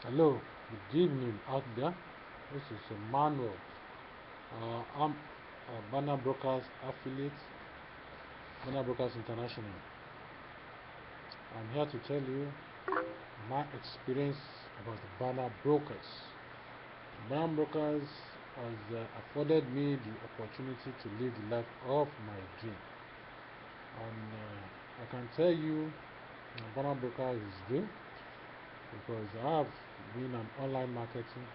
Hello, good evening out there. This is Emmanuel. I'm a Banner Brokers affiliate, Banner Brokers International. I'm here to tell you my experience about the Banner Brokers. Banner Brokers has afforded me the opportunity to live the life of my dream. And I can tell you, Banner Broker is real because I have been an online marketing.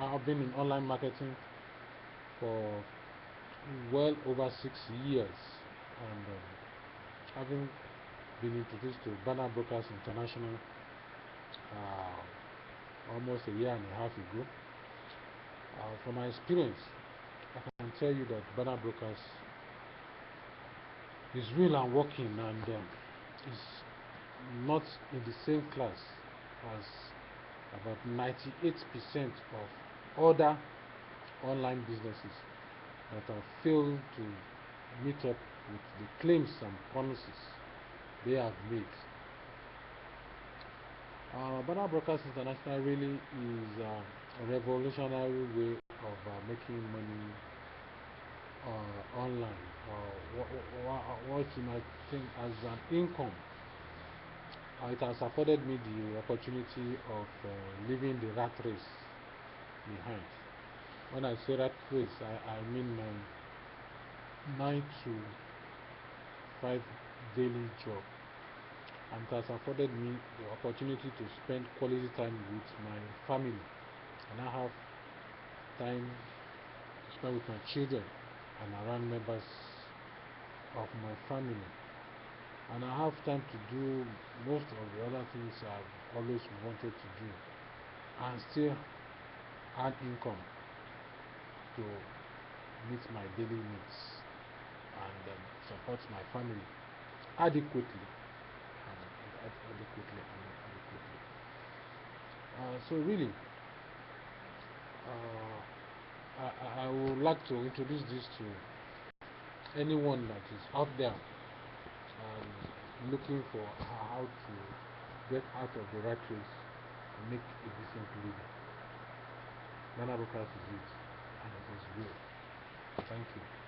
I've been in online marketing for well over 6 years, and having been introduced to Banner Brokers International almost a year and a half ago. From my experience, I can tell you that Banner Brokers is real and working, and is not in the same class as about 98% of other online businesses that have failed to meet up with the claims and promises they have made. Banner Brokers International really is a revolutionary way of making money online, what you might think as an income. It has afforded me the opportunity of leaving the rat race behind. When I say rat race, I mean my 9 to 5 daily job, and it has afforded me the opportunity to spend quality time with my family, and I have time to spend with my children and around members of my family, and I have time to do most of the other things I've always wanted to do, and still earn income to meet my daily needs and support my family adequately. So really, I would like to introduce this to anyone that is out there looking for how to get out of the rat race and make a decent living. Banner Brokers is it, and it is real. Thank you.